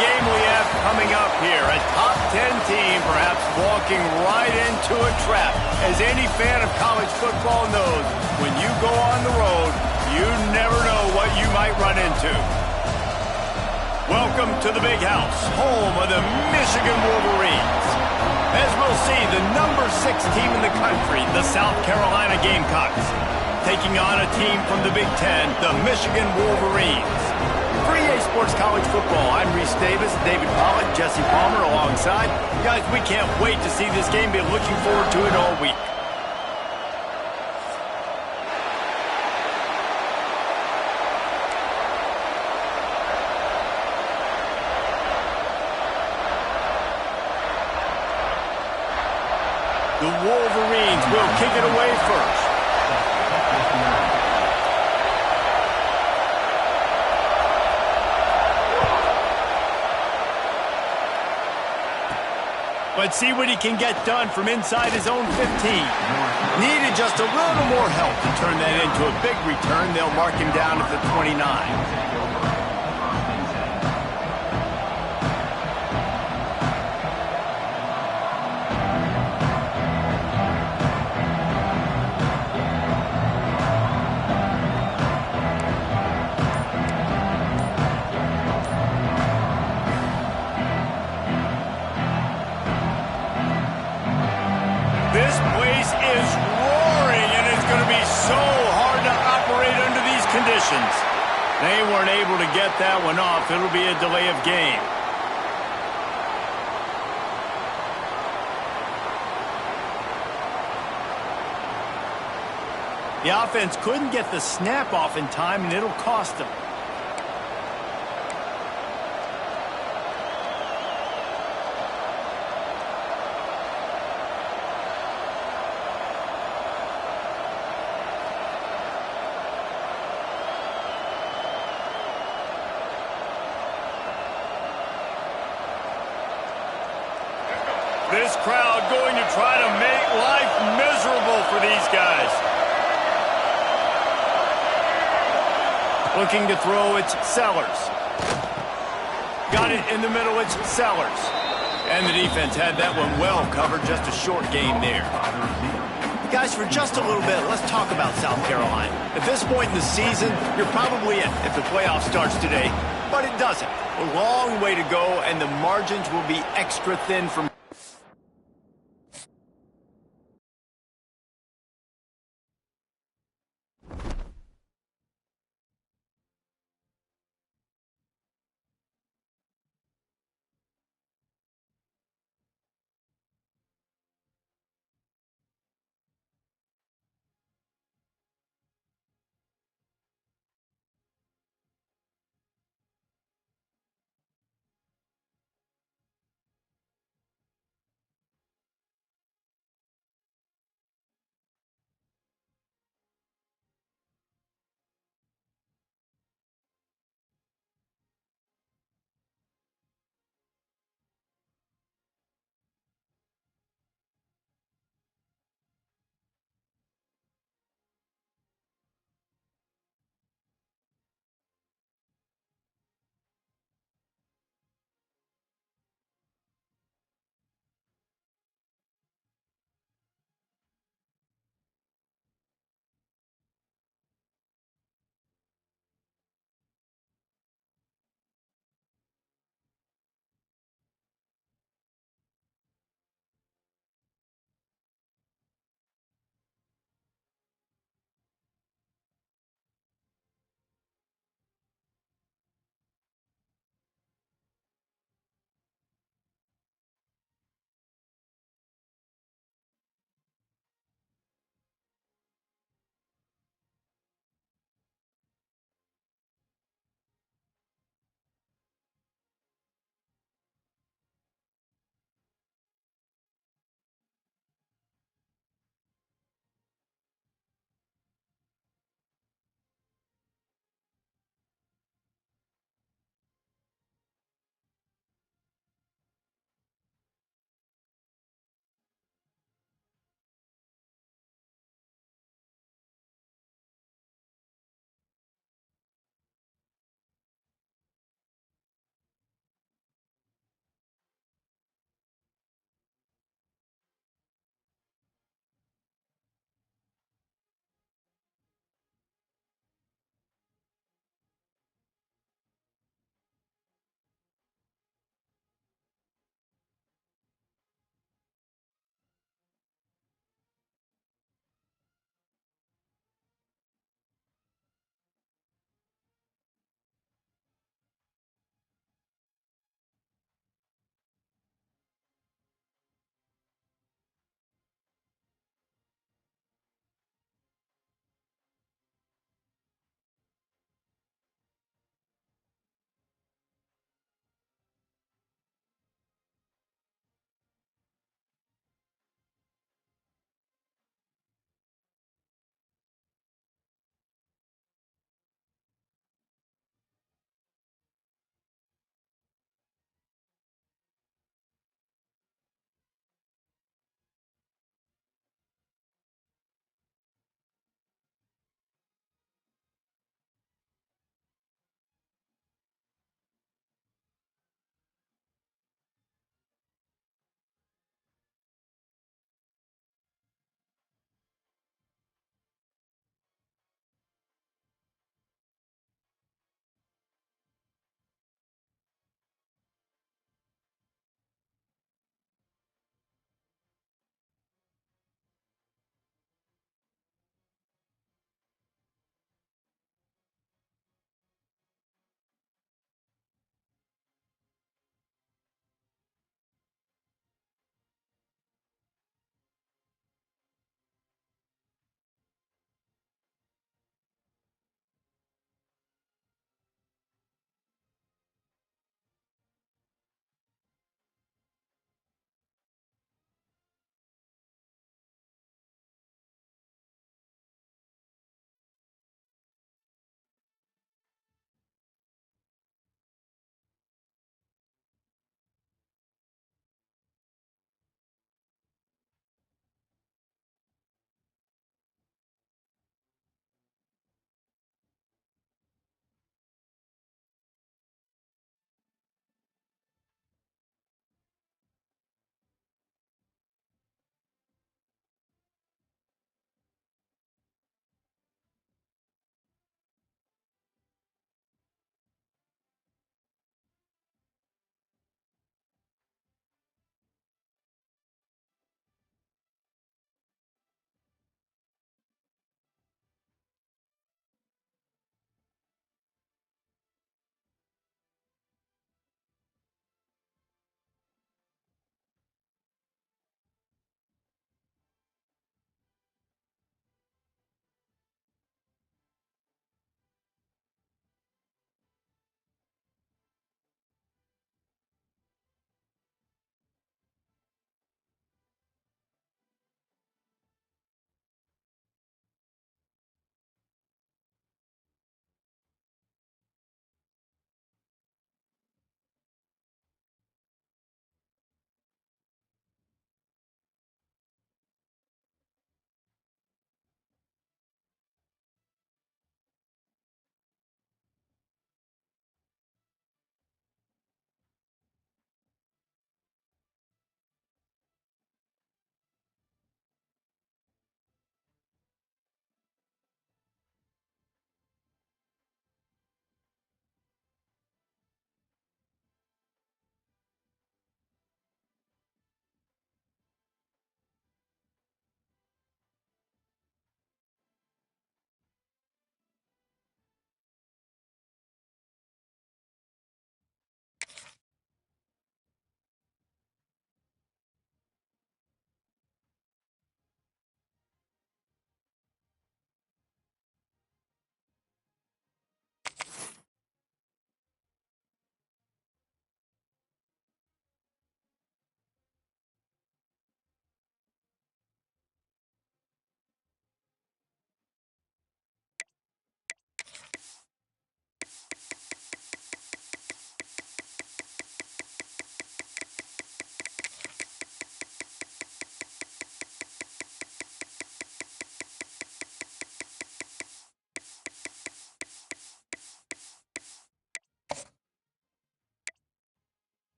game we have coming up here. A top 10 team perhaps walking right into a trap. As any fan of college football knows, when you go on the road, you never know what you might run into. Welcome to the Big House, home of the Michigan Wolverines. As we'll see, the number 6 team in the country, the South Carolina Gamecocks, taking on a team from the Big Ten, the Michigan Wolverines. For EA Sports College Football, I'm Reese Davis, David Pollack, Jesse Palmer alongside. Guys, we can't wait to see this game. Been looking forward to it all week. The Wolverines will kick it away first. Let's see what he can get done from inside his own 15. Needed just a little more help to turn that into a big return. They'll mark him down at the 29. This place is roaring, and it's going to be so hard to operate under these conditions. They weren't able to get that one off. It'll be a delay of game. The offense couldn't get the snap off in time, and it'll cost them. This crowd going to try to make life miserable for these guys. Looking to throw, it's Sellers. Got it in the middle, it's Sellers. And the defense had that one well covered, just a short gain there. Guys, for just a little bit, let's talk about South Carolina. At this point in the season, you're probably in if the playoff starts today, but it doesn't. A long way to go, and the margins will be extra thin from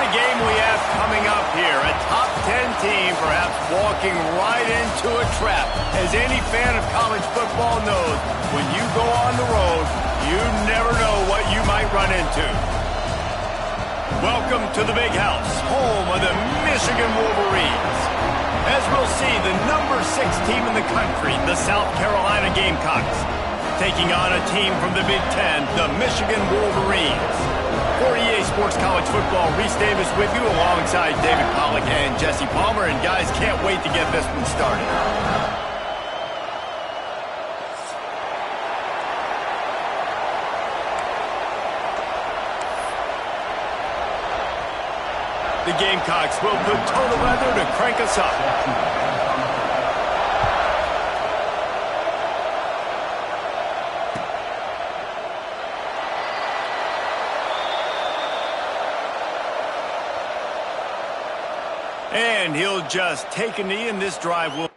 a game we have coming up here. A top 10 team perhaps walking right into a trap. As any fan of college football knows, when you go on the road, you never know what you might run into. Welcome to the Big House, home of the Michigan Wolverines. As we'll see, the number 6 team in the country, the South Carolina Gamecocks, taking on a team from the Big Ten, the Michigan Wolverines. For EA Sports College Football, Reese Davis with you alongside David Pollack and Jesse Palmer. And guys, can't wait to get this one started. The Gamecocks will put total weather to crank us up. And he'll just take a knee, and this drive will...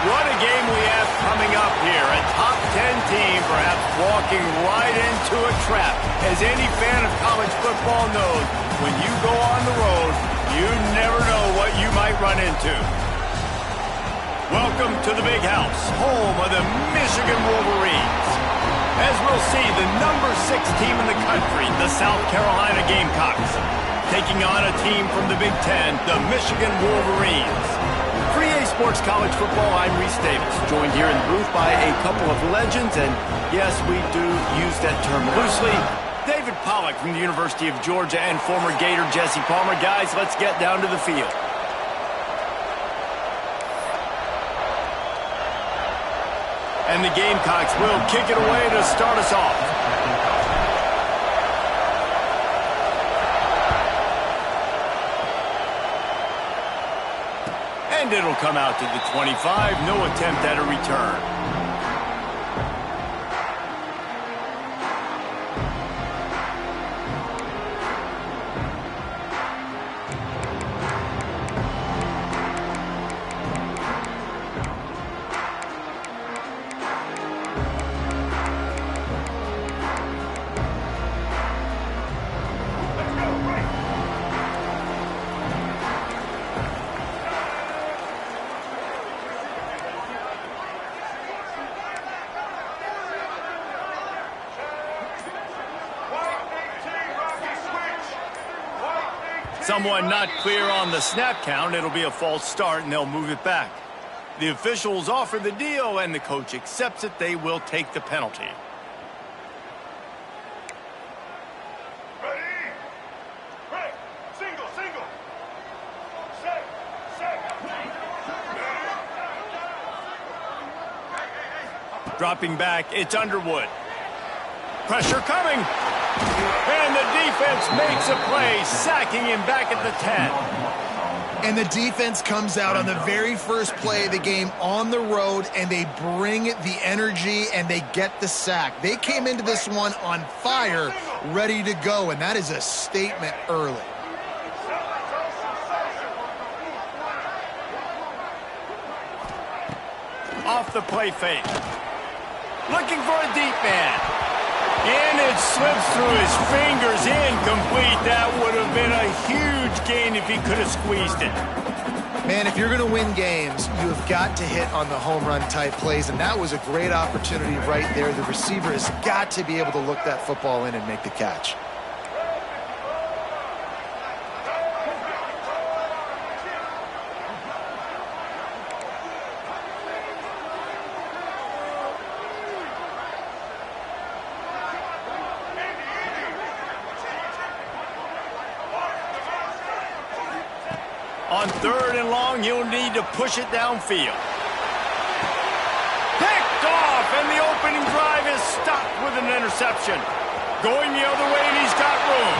What a game we have coming up here. A top 10 team perhaps walking right into a trap. As any fan of college football knows, when you go on the road, you never know what you might run into. Welcome to the Big House, home of the Michigan Wolverines. As we'll see, the number 6 team in the country, the South Carolina Gamecocks, taking on a team from the Big Ten, the Michigan Wolverines. For EA Sports College Football, I'm Reese Davis, joined here in the booth by a couple of legends, and yes, we do use that term loosely. David Pollack from the University of Georgia and former Gator Jesse Palmer. Guys, let's get down to the field. And the Gamecocks will kick it away to start us off. And it'll come out to the 25. No attempt at a return. Someone not clear on the snap count. It'll be a false start, and they'll move it back. The officials offer the deal, and the coach accepts it. They will take the penalty. Dropping back, it's Underwood. Pressure coming. And the defense makes a play, sacking him back at the 10. And the defense comes out on the very first play of the game on the road, and they bring the energy, and they get the sack. They came into this one on fire, ready to go, and that is a statement early. Off the play fake. Looking for a deep man. And it slips through his fingers, incomplete. That would have been a huge gain if he could have squeezed it. Man, if you're going to win games, you have got to hit on the home run type plays, and that was a great opportunity right there. The receiver has got to be able to look that football in and make the catch. On 3rd and long, he'll need to push it downfield. Picked off, and the opening drive is stopped with an interception. Going the other way, and he's got room.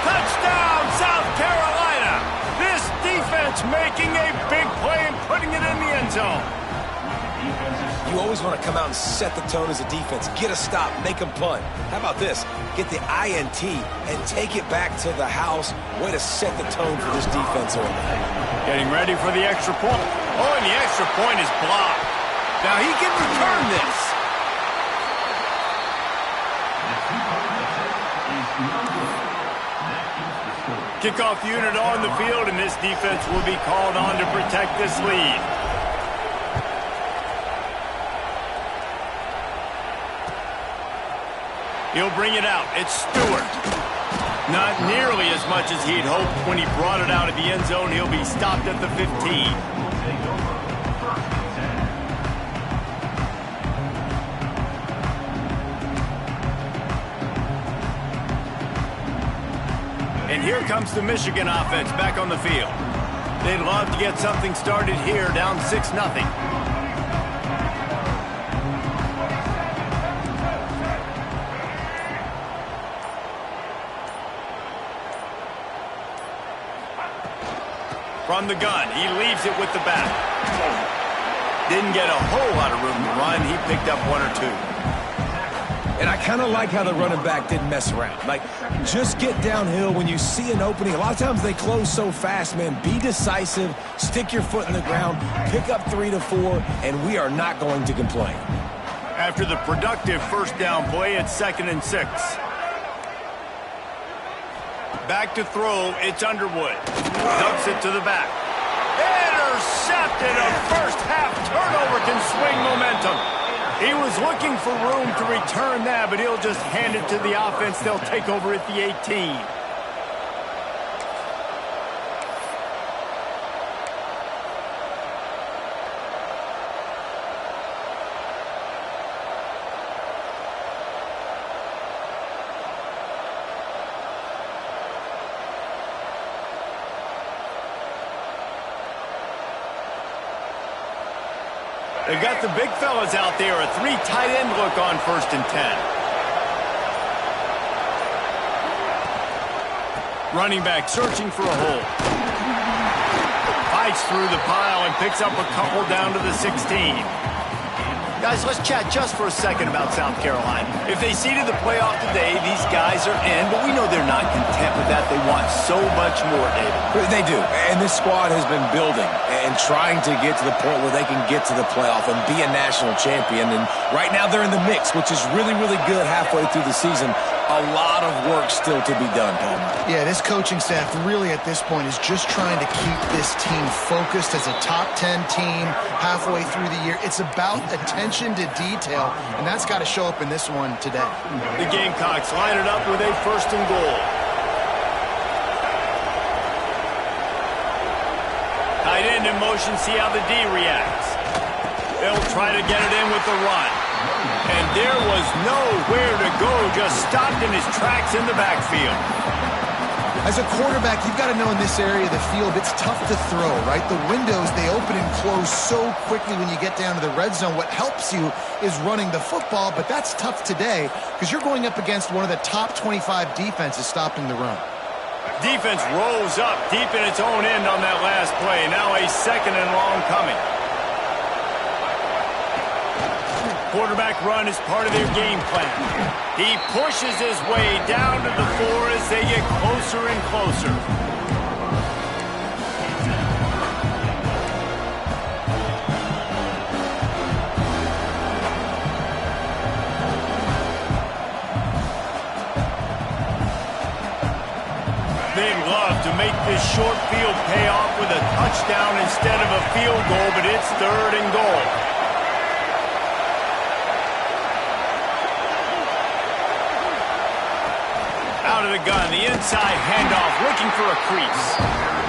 Touchdown, South Carolina! This defense making a big play and putting it in the end zone. You always want to come out and set the tone as a defense. Get a stop, make them punt. How about this? Get the INT and take it back to the house. Way to set the tone for this defense early. Getting ready for the extra point. Oh, and the extra point is blocked. Now he can return this. Kickoff unit on the field, and this defense will be called on to protect this lead. He'll bring it out. It's Stewart. Not nearly as much as he'd hoped when he brought it out of the end zone. He'll be stopped at the 15. And here comes the Michigan offense back on the field. They'd love to get something started here, down 6-0. From the gun, he leaves it with the back. Didn't get a whole lot of room to run. He picked up 1 or 2. And I kind of like how the running back didn't mess around. Like, just get downhill when you see an opening. A lot of times they close so fast, man. Be decisive, stick your foot in the ground, pick up 3 to 4, and we are not going to complain. After the productive first down play, it's 2nd and 6. Back to throw, it's Underwood. Dumps it to the back. Intercepted! A first-half turnover can swing momentum. He was looking for room to return that, but he'll just hand it to the offense. They'll take over at the 18. They've got the big fellas out there, a 3 tight end look on 1st and 10. Running back searching for a hole. Fights through the pile and picks up a couple down to the 16. Guys, let's chat just for a second about South Carolina. If they seeded the playoff today, these guys are in, but we know they're not content with that. They want so much more, David. They do, and this squad has been building and trying to get to the point where they can get to the playoff and be a national champion. And right now they're in the mix, which is really, really good halfway through the season. A lot of work still to be done, Palmer. Yeah, this coaching staff really at this point is just trying to keep this team focused as a top 10 team halfway through the year. It's about attention to detail, and that's got to show up in this one today. The Gamecocks line it up with a 1st and goal. in motion, see how the D reacts. They'll try to get it in with the run. And there was nowhere to go, just stopped in his tracks in the backfield. As a quarterback, you've got to know in this area of the field, it's tough to throw, right? The windows, they open and close so quickly when you get down to the red zone. What helps you is running the football, but that's tough today because you're going up against one of the top 25 defenses stopping the run. Defense rolls up deep in its own end on that last play. Now a 2nd and long coming. Quarterback run is part of their game plan. He pushes his way down to the 4 as they get closer and closer. They'd love to make this short field pay off with a touchdown instead of a field goal, but it's 3rd and goal. Out of the gun, the inside handoff, looking for a crease.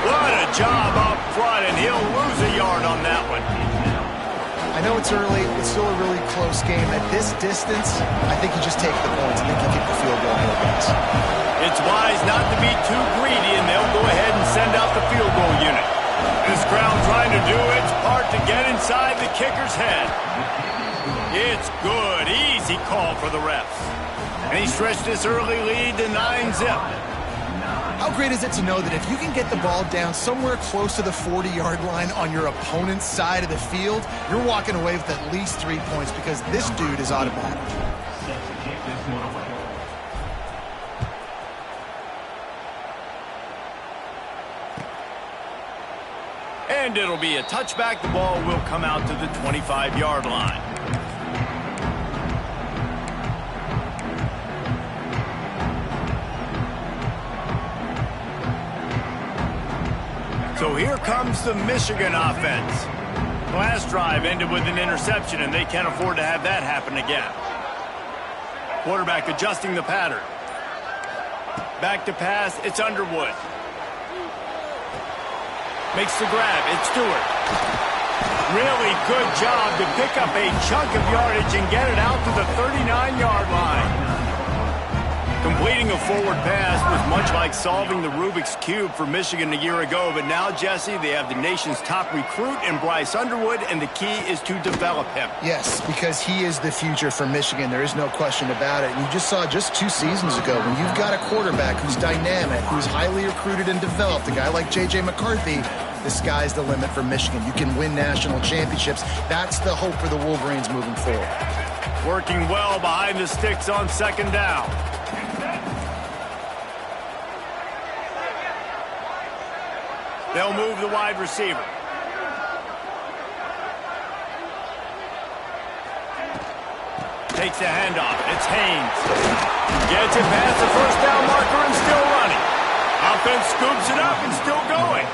What a job up front, and he'll lose a yard on that one. I know it's early. It's still a really close game. At this distance, I think you just take the points. I think you kick the field goal here, guys. It's wise not to be too greedy, and they'll go ahead and send out the field goal unit. This crowd trying to do its part to get inside the kicker's head. It's good. Easy call for the refs. And he stretched this early lead to 9-zip. How great is it to know that if you can get the ball down somewhere close to the 40-yard line on your opponent's side of the field, you're walking away with at least 3 points because this dude is automatic. And it'll be a touchback. The ball will come out to the 25-yard line. So here comes the Michigan offense. Last drive ended with an interception, and they can't afford to have that happen again. Quarterback adjusting the pattern. Back to pass, it's Underwood. Makes the grab, it's Stewart. Really good job to pick up a chunk of yardage and get it out to the 39-yard line. Completing a forward pass was much like solving the Rubik's Cube for Michigan a year ago, but now, Jesse, they have the nation's top recruit in Bryce Underwood, and the key is to develop him. Yes, because he is the future for Michigan. There is no question about it. And you just saw just 2 seasons ago when you've got a quarterback who's dynamic, who's highly recruited and developed, a guy like J.J. McCarthy, the sky's the limit for Michigan. You can win national championships. That's the hope for the Wolverines moving forward. Working well behind the sticks on 2nd down. They'll move the wide receiver. Takes the handoff. It's Haynes. Gets it past the 1st down marker and still running. Offense scoops it up and still going.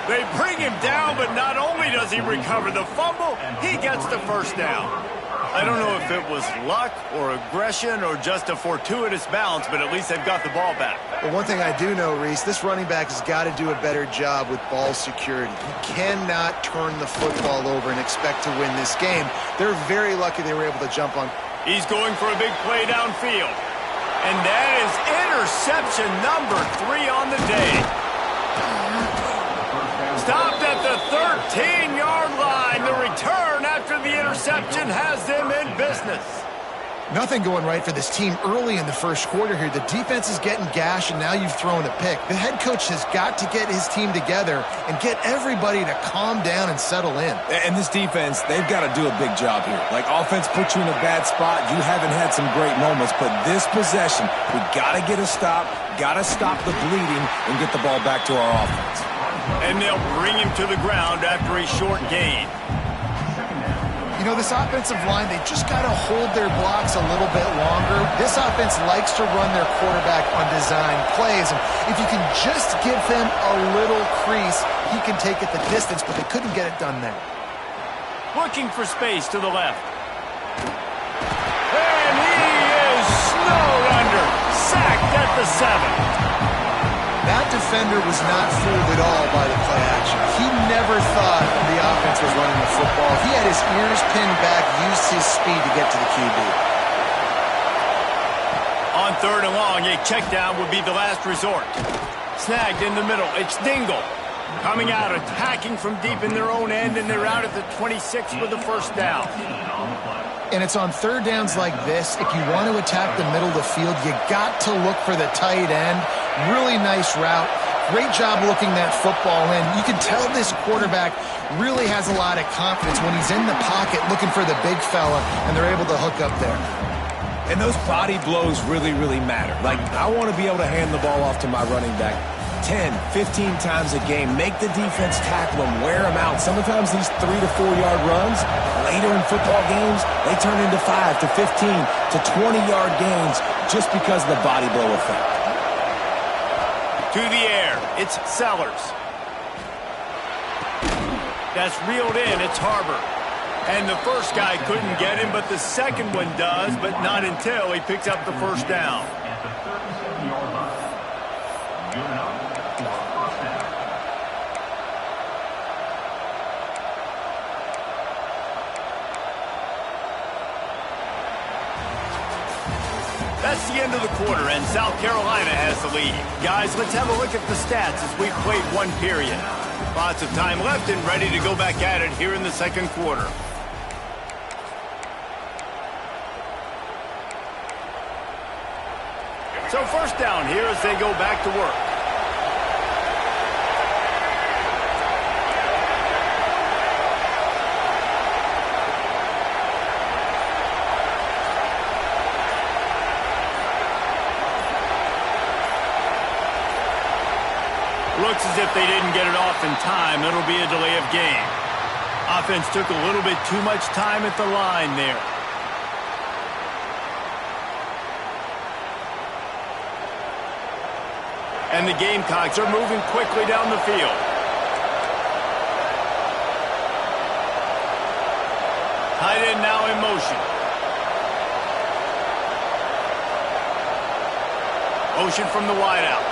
They bring him down, but not only does he recover the fumble, he gets the 1st down. I don't know if it was luck or aggression or just a fortuitous bounce, but at least they've got the ball back. Well, one thing I do know, Reese, this running back has got to do a better job with ball security. You cannot turn the football over and expect to win this game. They're very lucky they were able to jump on. He's going for a big play downfield. And that is interception number 3 on the day. Stopped at the 13-yard line. The return after the interception has them in business. Nothing going right for this team early in the 1st quarter here. The defense is getting gashed, and now you've thrown a pick. The head coach has got to get his team together and get everybody to calm down and settle in. And this defense, they've got to do a big job here. Like, offense put you in a bad spot. You haven't had some great moments, but this possession, we got to get a stop, got to stop the bleeding, and get the ball back to our offense. And they'll bring him to the ground after a short gain. You know, this offensive line, they just got to hold their blocks a little bit longer. This offense likes to run their quarterback on design plays. And if you can just give them a little crease, he can take it the distance, but they couldn't get it done there. Looking for space to the left. And he is snowed under. Sacked at the 7. That defender was not fooled at all by the play action. He never thought the offense was running the football. He had his ears pinned back, used his speed to get to the QB. On 3rd and long, a check down would be the last resort. Snagged in the middle. It's Dingle. Coming out, attacking from deep in their own end, and they're out at the 26 with the first down. And it's on 3rd downs like this. If you want to attack the middle of the field, you got to look for the tight end. Really nice route. Great job looking that football in. You can tell this quarterback really has a lot of confidence when he's in the pocket looking for the big fella, and they're able to hook up there. And those body blows really, really matter. Like, I want to be able to hand the ball off to my running back 10, 15 times a game. Make the defense tackle them, wear them out. Sometimes these 3 to 4 yard runs, later in football games, they turn into 5 to 15 to 20 yard gains just because of the body blow effect. To the air, it's Sellers. That's reeled in, it's Harbor. And the first guy couldn't get him, but the second one does, but not until he picks up the first down. That's the end of the quarter, and South Carolina has the lead. Guys, let's have a look at the stats as we've played one period. Lots of time left and ready to go back at it here in the second quarter. So first down here as they go back to work. Looks as if they didn't get it off in time. It'll be a delay of game. Offense took a little bit too much time at the line there. And the Gamecocks are moving quickly down the field. Tight end now in motion. Motion from the wideout.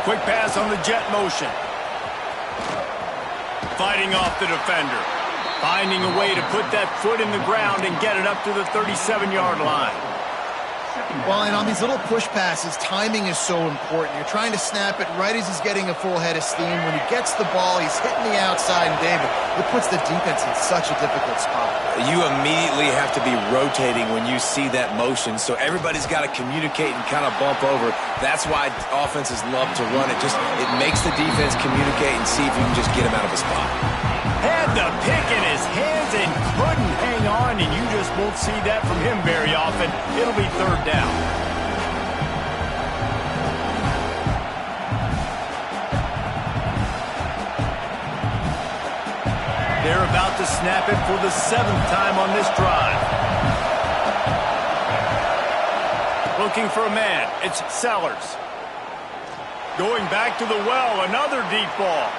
Quick pass on the jet motion. Fighting off the defender. Finding a way to put that foot in the ground and get it up to the 37-yard line. Well, and on these little push passes, timing is so important. You're trying to snap it right as he's getting a full head of steam. When he gets the ball, he's hitting the outside, and David, it puts the defense in such a difficult spot. You immediately have to be rotating when you see that motion, so everybody's got to communicate and kind of bump over. That's why offenses love to run it. It makes the defense communicate and see if you can just get him out of a spot. Had the pick in his hands and couldn't hang on, and you just won't see that from him very often. It'll be 3rd down. They're about to snap it for the 7th time on this drive. Looking for a man. It's Sellers. Going back to the well, another deep ball.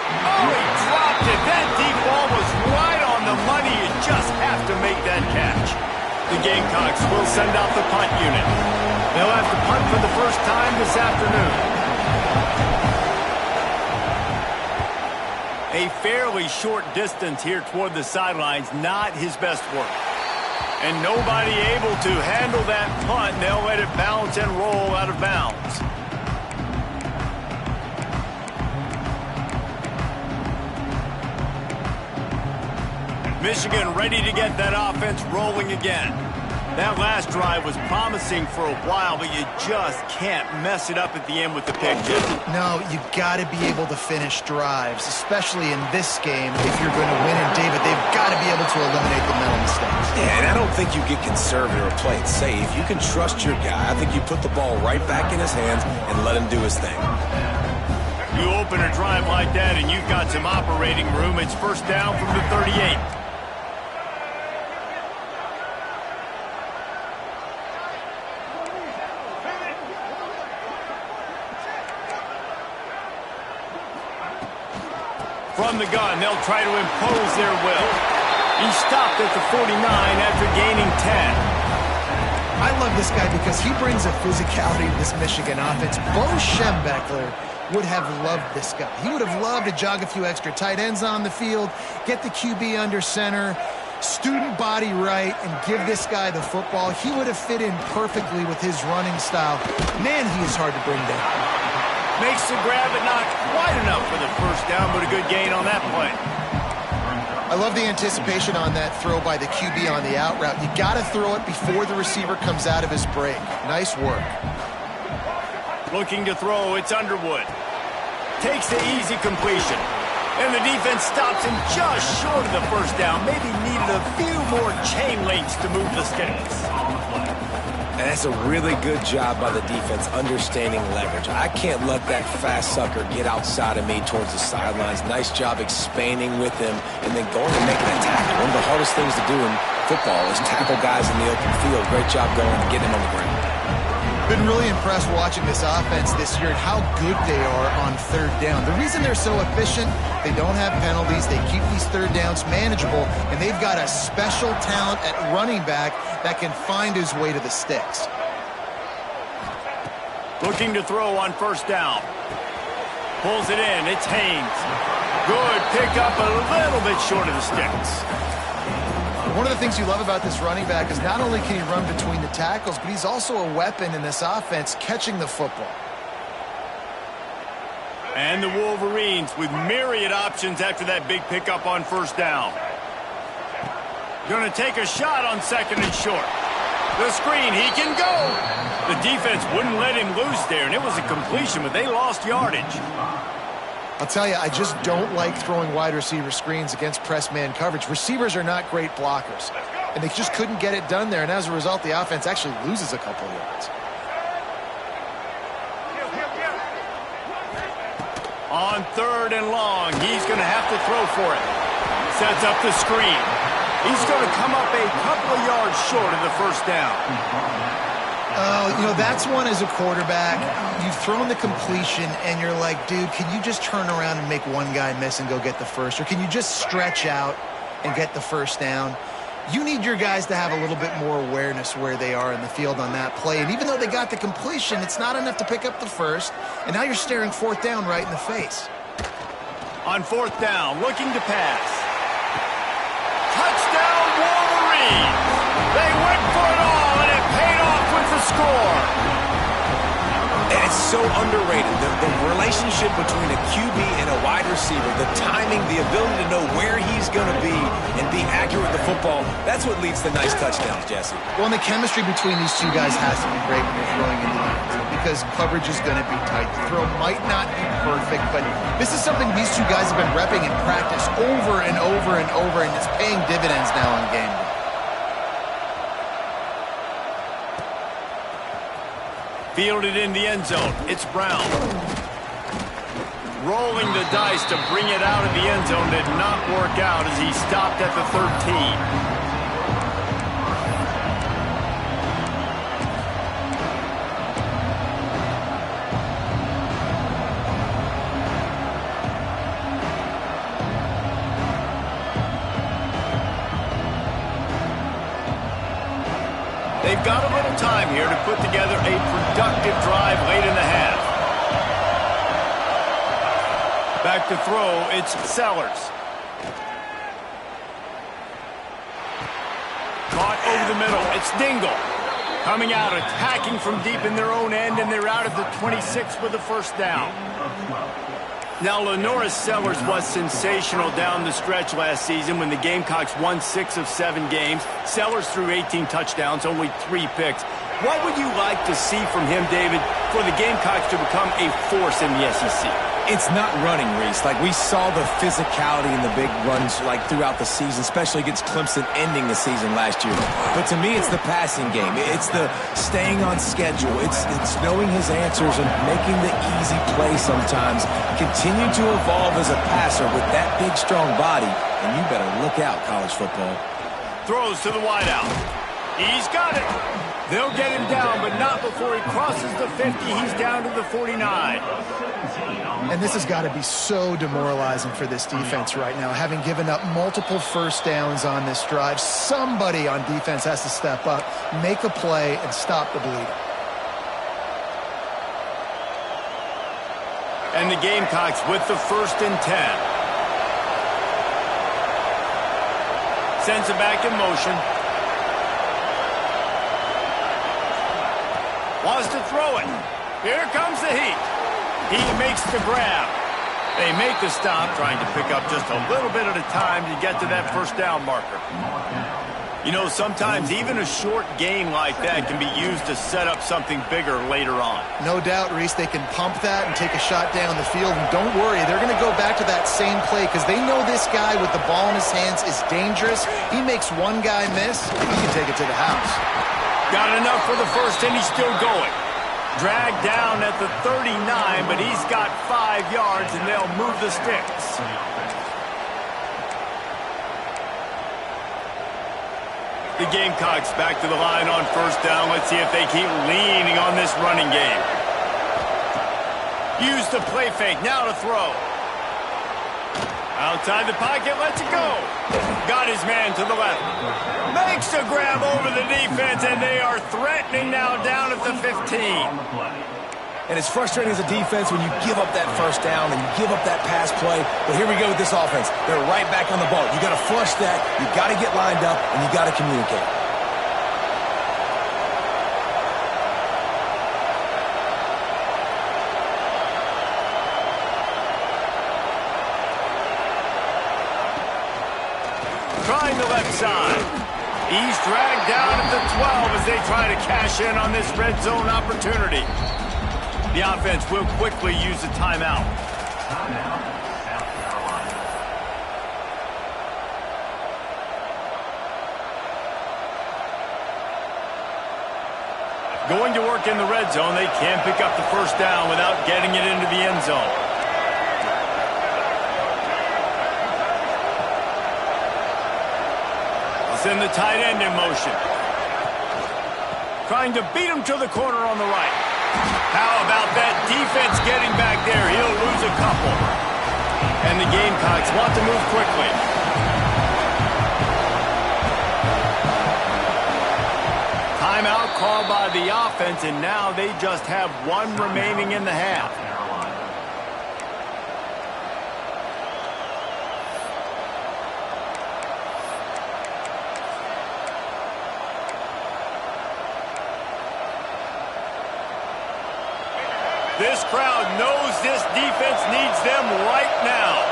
Oh, he dropped it. That deep ball was right on the money. You just have to make that catch. The Gamecocks will send out the punt unit. They'll have to punt for the first time this afternoon. A fairly short distance here toward the sidelines, not his best work. And nobody able to handle that punt. They'll let it bounce and roll out of bounds. Michigan ready to get that offense rolling again. That last drive was promising for a while, but you just can't mess it up at the end with the pick, Jim. No, you got to be able to finish drives, especially in this game. If you're going to win, and David, they've got to be able to eliminate the mental mistakes. Yeah, and I don't think you get conservative or play it safe. You can trust your guy. I think you put the ball right back in his hands and let him do his thing. You open a drive like that, and you've got some operating room. It's first down from the 38. From the gun, they'll try to impose their will. He stopped at the 49 after gaining 10. I love this guy because he brings a physicality to this Michigan offense. Bo Schembechler would have loved this guy. He would have loved to jog a few extra tight ends on the field, get the QB under center, student body right, and give this guy the football. He would have fit in perfectly with his running style. Man, he is hard to bring down. Makes the grab, but not quite enough for the first down, but a good gain on that play. I love the anticipation on that throw by the QB on the out route. You got to throw it before the receiver comes out of his break. Nice work. Looking to throw, it's Underwood. Takes the easy completion. And the defense stops him just short of the first down. Maybe needed a few more chain links to move the sticks. And that's a really good job by the defense understanding leverage. I can't let that fast sucker get outside of me towards the sidelines. Nice job expanding with him and then going and making a tackle. One of the hardest things to do in football is tackle guys in the open field. Great job going and getting him on the ground. Been really impressed watching this offense this year and how good they are on third down. The reason they're so efficient, they don't have penalties, they keep these third downs manageable, and they've got a special talent at running back that can find his way to the sticks. Looking to throw on first down. Pulls it in, it's Haynes. Good pick up a little bit short of the sticks. One of the things you love about this running back is not only can he run between the tackles, but he's also a weapon in this offense catching the football. And the Wolverines with myriad options after that big pickup on first down. Going to take a shot on second and short. The screen, he can go. The defense wouldn't let him loose there, and it was a completion, but they lost yardage. I'll tell you, I just don't like throwing wide receiver screens against press man coverage. Receivers are not great blockers, and they just couldn't get it done there, and as a result, the offense actually loses a couple yards. On third and long, he's going to have to throw for it. Sets up the screen. He's going to come up a couple of yards short of the first down. You know, that's one as a quarterback. You've thrown the completion, and you're like, dude, can you just turn around and make one guy miss and go get the first? Or can you just stretch out and get the first down? You need your guys to have a little bit more awareness where they are in the field on that play. And even though they got the completion, it's not enough to pick up the first. And now you're staring fourth down right in the face. On fourth down, looking to pass. Touchdown, Wolverines! They went for it all, and it paid off with the score. And it's so underrated. The relationship between a QB and a wide receiver, the timing, the ability to know where he's going to be and be accurate with the football, that's what leads to nice touchdowns, Jesse. Well, and the chemistry between these two guys has to be great when you're throwing into the end zone because coverage is going to be tight. The throw might not be perfect, but this is something these two guys have been repping in practice over and over and over, and it's paying dividends now on game day. Fielded in the end zone. It's Brown. Rolling the dice to bring it out of the end zone did not work out as he stopped at the 13. They've got a little time here to put together a productive drive late in the half. Back to throw, it's Sellers. Caught over the middle, it's Dingle. Coming out, attacking from deep in their own end, and they're out at the 26 with the first down. Now, Lenoris Sellers was sensational down the stretch last season when the Gamecocks won 6 of 7 games. Sellers threw 18 touchdowns, only 3 picks. What would you like to see from him, David, for the Gamecocks to become a force in the SEC? It's not running, Reese. Like, we saw the physicality in the big runs, like, throughout the season, especially against Clemson ending the season last year. But to me, it's the passing game. It's the staying on schedule. It's knowing his answers and making the easy play sometimes. Continue to evolve as a passer with that big, strong body, and you better look out, college football. Throws to the wideout. He's got it. They'll get him down, but not before he crosses the 50. He's down to the 49. And this has got to be so demoralizing for this defense right now. Having given up multiple first downs on this drive, somebody on defense has to step up, make a play, and stop the bleeding. And the Gamecocks with the 1st and 10. Sends it back in motion. Wants to throw it. Here comes the heat. He makes the grab. They make the stop, trying to pick up just a little bit at a time to get to that 1st down marker. You know, sometimes even a short gain like that can be used to set up something bigger later on. No doubt, Reese, they can pump that and take a shot down the field. And don't worry, they're going to go back to that same play because they know this guy with the ball in his hands is dangerous. He makes one guy miss, he can take it to the house. Got enough for the 1st, and he's still going. Dragged down at the 39, but he's got 5 yards, and they'll move the sticks. The Gamecocks back to the line on 1st down. Let's see if they keep leaning on this running game. Use the play fake. Now to throw. Outside the pocket, lets it go. Got his man to the left. Makes a grab over the defense, and they are threatening now down at the 15. And it's frustrating as a defense when you give up that 1st down and you give up that pass play. But here we go with this offense. They're right back on the ball. You got to flush that. You got to get lined up, and you got to communicate. Trying the left side. He's dragged down at the 12 as they try to cash in on this red zone opportunity. The offense will quickly use a timeout. Going to work in the red zone. They can't pick up the 1st down without getting it into the end zone. Send the tight end in motion. Trying to beat him to the corner on the right. How about that defense getting back there? He'll lose a couple. And the Gamecocks want to move quickly. Timeout called by the offense, and now they just have 1 remaining in the half. This crowd knows this defense needs them right now.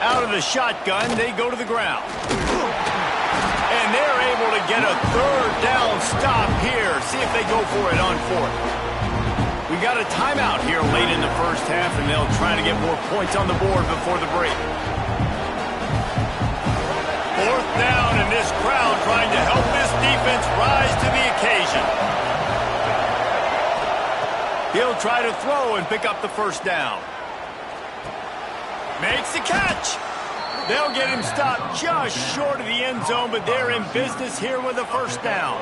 Out of the shotgun, they go to the ground. And they're able to get a 3rd down stop here. See if they go for it on 4th. We got a timeout here late in the 1st half, and they'll try to get more points on the board before the break. 4th down, and this crowd trying to help this defense rise to the occasion. He'll try to throw and pick up the 1st down. Makes the catch. They'll get him stopped just short of the end zone, but they're in business here with a 1st down.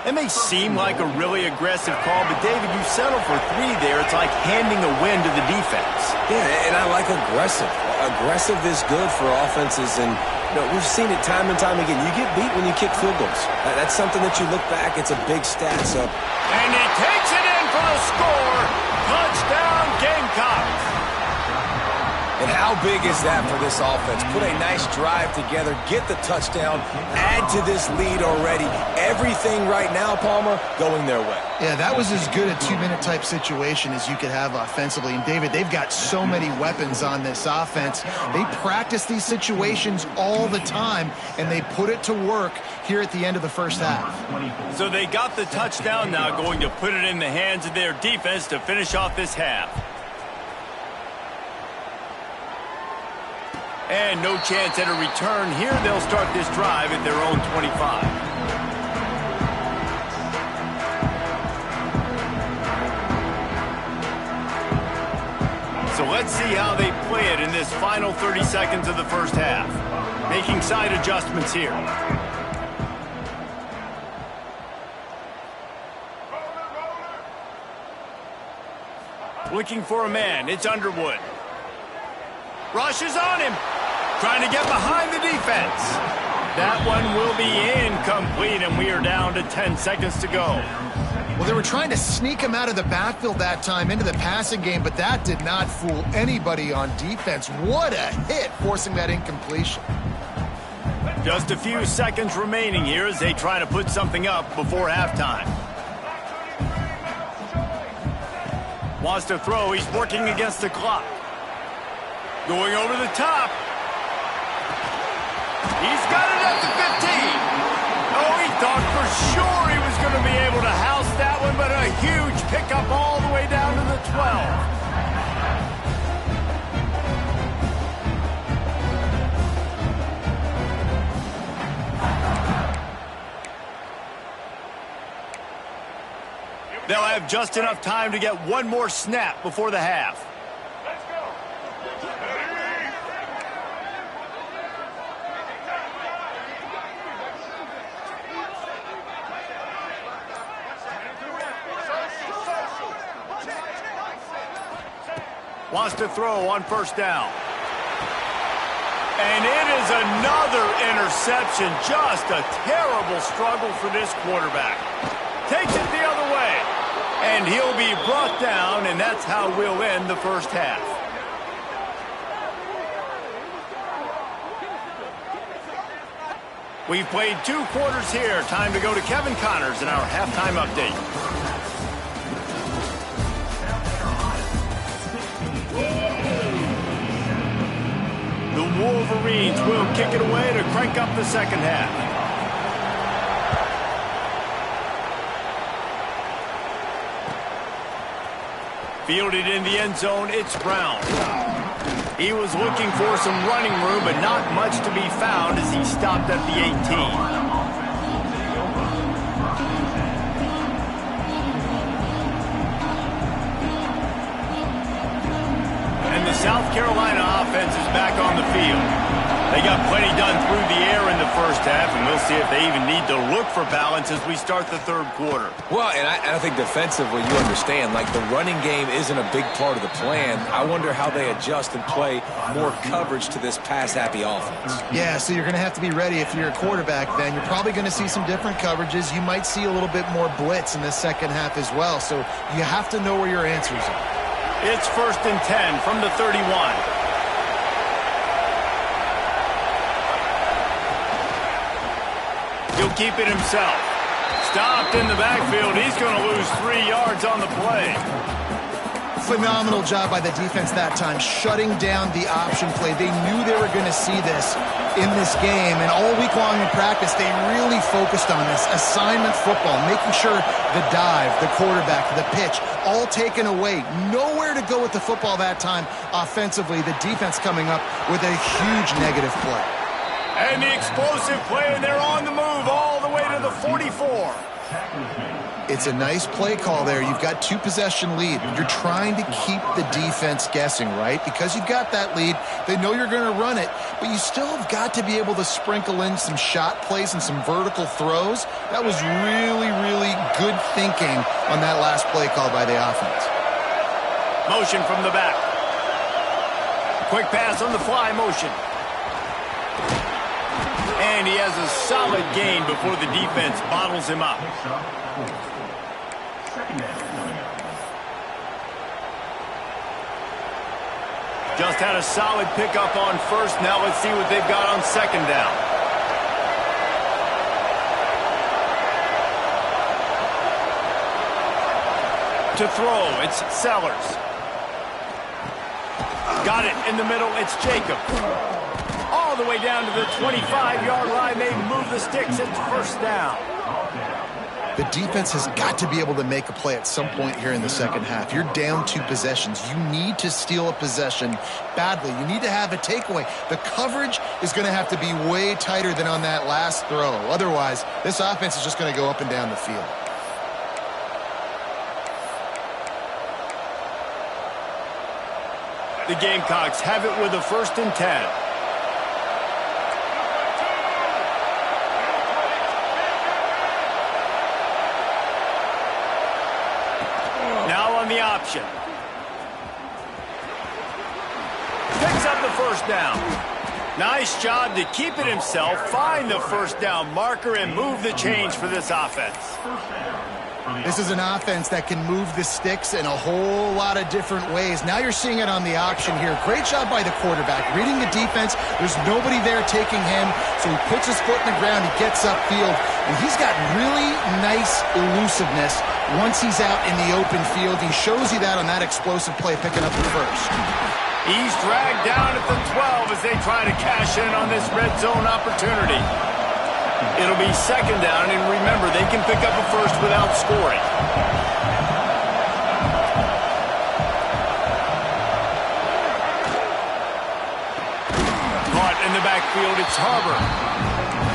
It may seem like a really aggressive call, but David, you settle for 3 there. It's like handing a win to the defense. Yeah, and I like aggressive. Aggressive is good for offenses, and we've seen it time and time again. You get beat when you kick field goals. That's something that you look back, it's a big stat. So. And he takes it in for a score. Touchdown, Gamecocks. And how big is that for this offense? Put a nice drive together, get the touchdown, add to this lead already. Everything right now, Palmer, going their way. Yeah, that was as good a 2-minute type situation as you could have offensively. And, David, they've got so many weapons on this offense. They practice these situations all the time, and they put it to work here at the end of the 1st half. So they got the touchdown now, going to put it in the hands of their defense to finish off this half. And no chance at a return here. They'll start this drive at their own 25. So let's see how they play it in this final 30 seconds of the first half. Making side adjustments here. Looking for a man. It's Underwood. Rushes on him. Trying to get behind the defense. That one will be incomplete, and we are down to 10 seconds to go. Well, they were trying to sneak him out of the backfield that time into the passing game, but that did not fool anybody on defense. What a hit, forcing that incompletion. Just a few seconds remaining here as they try to put something up before halftime. Wants to throw. He's working against the clock. Going over the top. He's got it at the 15. Oh, he thought for sure he was going to be able to house that one, but a huge pickup all the way down to the 12. They'll have just enough time to get one more snap before the half. Let's go. Wants to throw on first down. And it is another interception. Just a terrible struggle for this quarterback. Takes it the other way. And he'll be brought down, and that's how we'll end the first half. We've played 2 quarters here. Time to go to Kevin Connors in our halftime update. The Wolverines will kick it away to crank up the second half. Fielded in the end zone, it's Brown. He was looking for some running room, but not much to be found as he stopped at the 18. And the South Carolina offense is back on the field. They got plenty done through the air in the first half, and we'll see if they even need to look for balance as we start the third quarter. Well, and I think defensively, you understand, like the running game isn't a big part of the plan. I wonder how they adjust and play more coverage to this pass-happy offense. Yeah, so you're going to have to be ready if you're a quarterback then. You're probably going to see some different coverages. You might see a little bit more blitz in the second half as well, so you have to know where your answers are. It's 1st and 10 from the 31. He'll keep it himself. Stopped in the backfield. He's going to lose 3 yards on the play. Phenomenal job by the defense that time, shutting down the option play. They knew they were going to see this in this game, and all week long in practice, they really focused on this assignment football, making sure the dive, the quarterback, the pitch, all taken away. Nowhere to go with the football that time offensively. The defense coming up with a huge negative play. And the explosive play, and they're on the move all the way to the 44. It's a nice play call there. You've got 2 possession lead. You're trying to keep the defense guessing, right? Because you've got that lead, they know you're going to run it, but you still have got to be able to sprinkle in some shot plays and some vertical throws. That was really, really good thinking on that last play call by the offense. Motion from the back. Quick pass on the fly motion. And he has a solid gain before the defense bottles him up. Just had a solid pickup on first. Now let's see what they've got on second down. To throw, it's Sellers. Got it in the middle, it's Jacob. All the way down to the 25-yard line. They move the sticks. It's first down. The defense has got to be able to make a play at some point here in the second half. You're down 2 possessions. You need to steal a possession badly. You need to have a takeaway. The coverage is going to have to be way tighter than on that last throw. Otherwise, this offense is just going to go up and down the field. The Gamecocks have it with a 1st and 10. Now on the option. Picks up the 1st down. Nice job to keep it himself, find the 1st down marker, and move the chains for this offense. This is an offense that can move the sticks in a whole lot of different ways. Now you're seeing it on the option here. Great job by the quarterback. Reading the defense, there's nobody there taking him, so he puts his foot in the ground, he gets upfield, and he's got really nice elusiveness once he's out in the open field. He shows you that on that explosive play, picking up the 1st. He's dragged down at the 12 as they try to cash in on this red zone opportunity. It'll be 2nd down, and remember, they can pick up a 1st without scoring. Caught in the backfield, it's Harbor.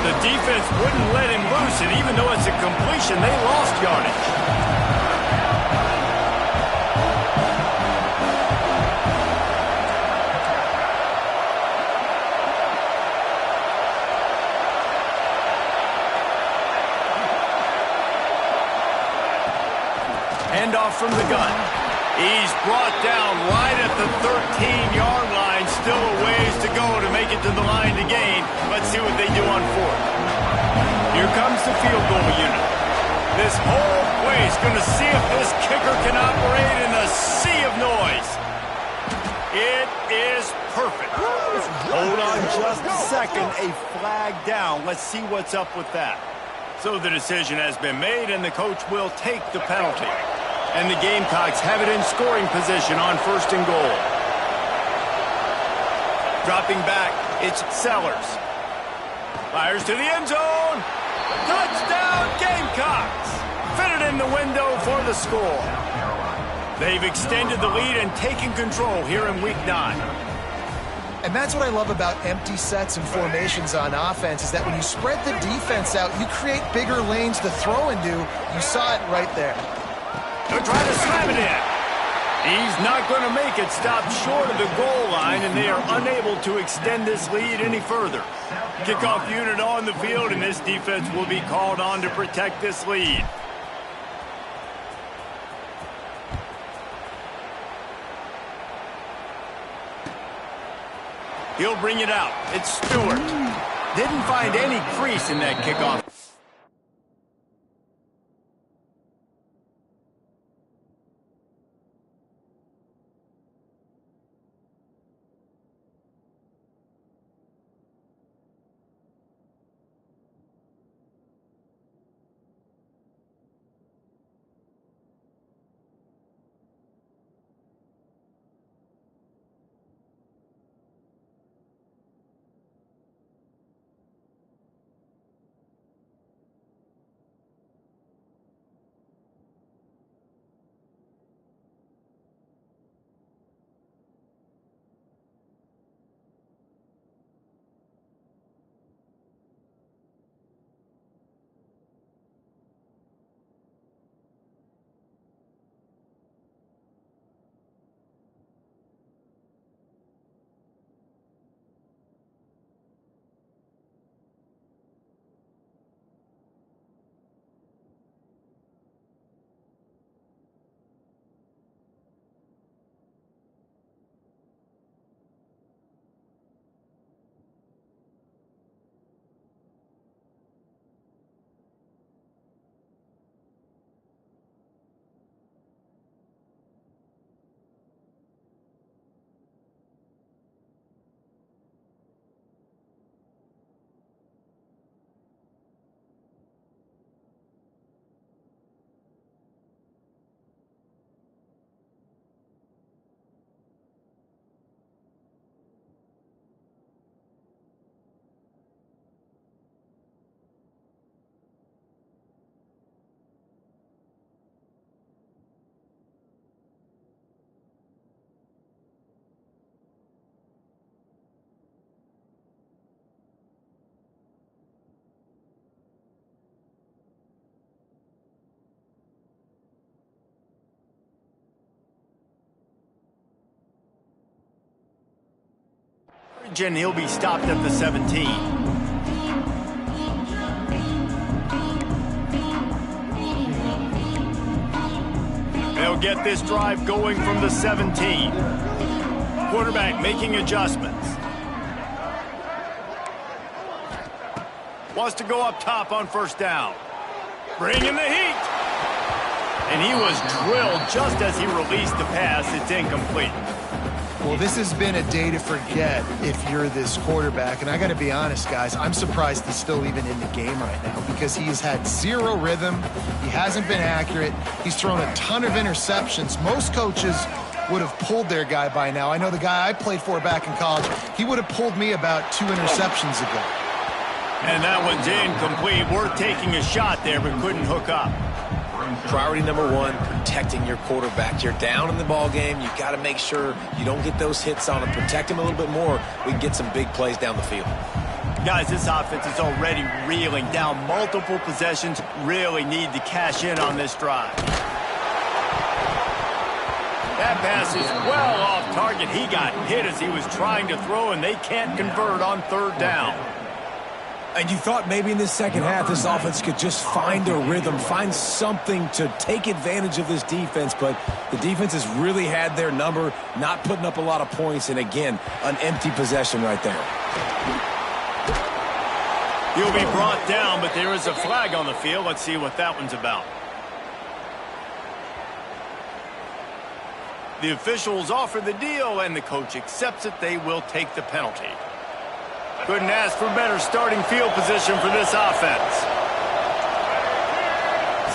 The defense wouldn't let him loose, and even though it's a completion, they lost yardage. Handoff from the gun. He's brought down right at the 13-yard line. Still a ways to go to make it to the line to gain. Let's see what they do on 4th. Here comes the field goal unit. This whole place going to see if this kicker can operate in the sea of noise. It is perfect. Hold on just a second. A flag down. Let's see what's up with that. So the decision has been made, and the coach will take the penalty. And the Gamecocks have it in scoring position on 1st and goal. Dropping back, it's Sellers. Fires to the end zone. Touchdown, Gamecocks! Fitted in the window for the score. They've extended the lead and taken control here in Week 9. And that's what I love about empty sets and formations on offense, is that when you spread the defense out, you create bigger lanes to throw into. You saw it right there. They'll try to slam it in. He's not going to make it. Stop short of the goal line, and they are unable to extend this lead any further. Kickoff unit on the field, and this defense will be called on to protect this lead. He'll bring it out. It's Stewart. Didn't find any crease in that kickoff. edge, and he'll be stopped at the 17. They'll get this drive going from the 17. Quarterback making adjustments. Wants to go up top on first down. Bringing the heat. And he was drilled just as he released the pass. It's incomplete. Well, this has been a day to forget if you're this quarterback. And I got to be honest, guys, I'm surprised he's still even in the game right now because he has had zero rhythm. He hasn't been accurate. He's thrown a ton of interceptions. Most coaches would have pulled their guy by now. I know the guy I played for back in college, he would have pulled me about 2 interceptions ago. And that one's incomplete. Worth taking a shot there, but couldn't hook up. Priority number one, protecting your quarterback. You're down in the ball game. You've got to make sure you don't get those hits on him. Protect him a little bit more. We can get some big plays down the field. Guys, this offense is already reeling down multiple possessions. Really need to cash in on this drive. That pass is well off target. He got hit as he was trying to throw, and they can't convert on third down. And you thought maybe in this second half this offense could just find a rhythm, find something to take advantage of this defense, but the defense has really had their number, not putting up a lot of points, and again, an empty possession right there. He'll be brought down, but there is a flag on the field. Let's see what that one's about. The officials offer the deal, and the coach accepts it. They will take the penalty. Couldn't ask for better starting field position for this offense.